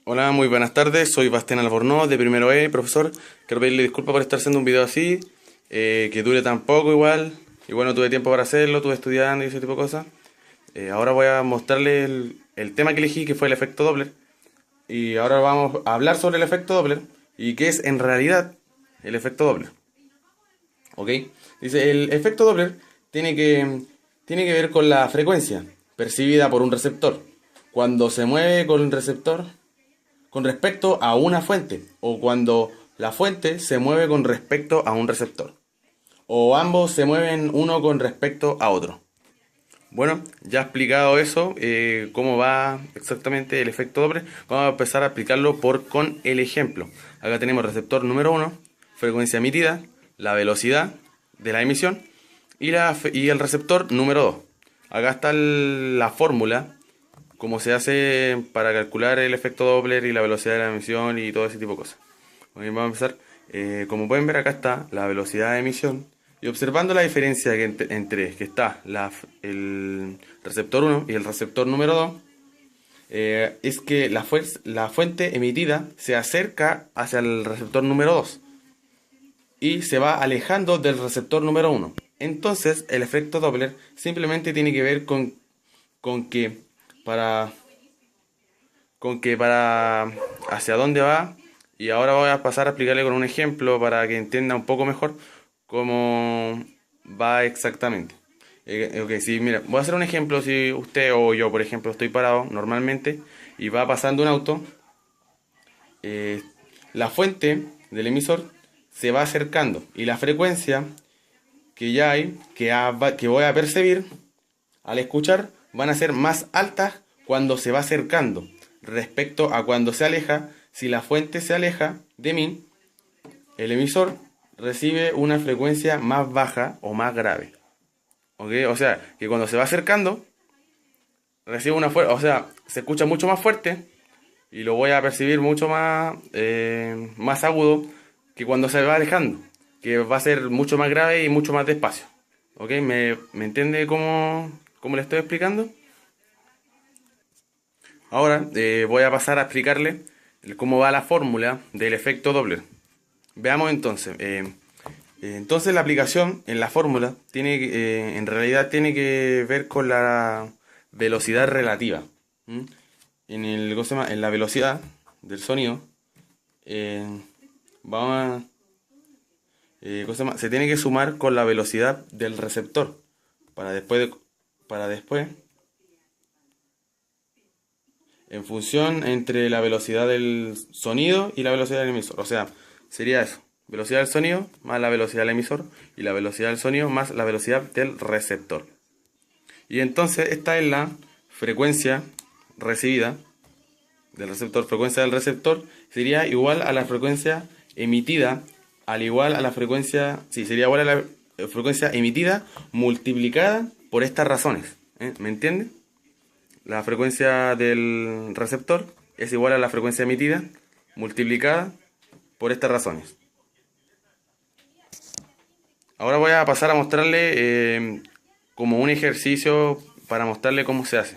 Hola, muy buenas tardes. Soy Bastián Albornoz de primero E, profesor. Quiero pedirle disculpas por estar haciendo un video así, que dure tan poco igual. Y bueno, tuve tiempo para hacerlo, estuve estudiando y ese tipo de cosas. Ahora voy a mostrarle el tema que elegí, que fue el efecto Doppler. Y ahora vamos a hablar sobre el efecto Doppler y qué es en realidad el efecto Doppler. ¿Ok? Dice, el efecto Doppler tiene tiene que ver con la frecuencia percibida por un receptor. Cuando se mueve con un receptor con respecto a una fuente o cuando la fuente se mueve con respecto a un receptor o ambos se mueven uno con respecto a otro. Bueno, ya explicado eso, cómo va exactamente el efecto Doppler, vamos a empezar a explicarlo con el ejemplo. Acá tenemos receptor número uno, frecuencia emitida, la velocidad de la emisión y el receptor número 2. Acá está la fórmula cómo se hace para calcular el efecto Doppler y la velocidad de la emisión y todo ese tipo de cosas. Ok, vamos a empezar. Como pueden ver, acá está la velocidad de emisión. Y observando la diferencia entre que está el receptor uno y el receptor número 2, es que la fuente emitida se acerca hacia el receptor número 2 y se va alejando del receptor número uno. Entonces, el efecto Doppler simplemente tiene que ver con que para para hacia dónde va. Y ahora voy a pasar a explicarle con un ejemplo para que entienda un poco mejor cómo va exactamente. Ok, sí, mira, voy a hacer un ejemplo. Si usted o yo, por ejemplo, estoy parado normalmente y va pasando un auto, eh, la fuente del emisor se va acercando y la frecuencia que ya hay, que voy a percibir al escuchar, van a ser más altas cuando se va acercando respecto a cuando se aleja. Si la fuente se aleja de mí, el emisor recibe una frecuencia más baja o más grave. ¿Ok? O sea, que cuando se va acercando, recibe o sea, se escucha mucho más fuerte y lo voy a percibir mucho más agudo que cuando se va alejando, que va a ser mucho más grave y mucho más despacio. ¿Ok? Me entiende cómo le estoy explicando? Ahora voy a pasar a explicarle cómo va la fórmula del efecto Doppler. Veamos entonces. Entonces la aplicación en la fórmula en realidad tiene que ver con la velocidad relativa. ¿Mm? ¿Cómo se llama? En la velocidad del sonido, eh, vamos a- ¿cómo se llama? Se tiene que sumar con la velocidad del receptor para para después en función entre la velocidad del sonido y la velocidad del emisor. O sea, sería eso. Velocidad del sonido más la velocidad del emisor y la velocidad del sonido más la velocidad del receptor. Y entonces esta es la frecuencia recibida del receptor. Frecuencia del receptor sería igual a la frecuencia emitida, al igual a la frecuencia, sí, sería igual a la frecuencia emitida multiplicada por estas razones. ¿Me entiende? La frecuencia del receptor es igual a la frecuencia emitida multiplicada por estas razones. Ahora voy a pasar a mostrarle como un ejercicio para mostrarle cómo se hace.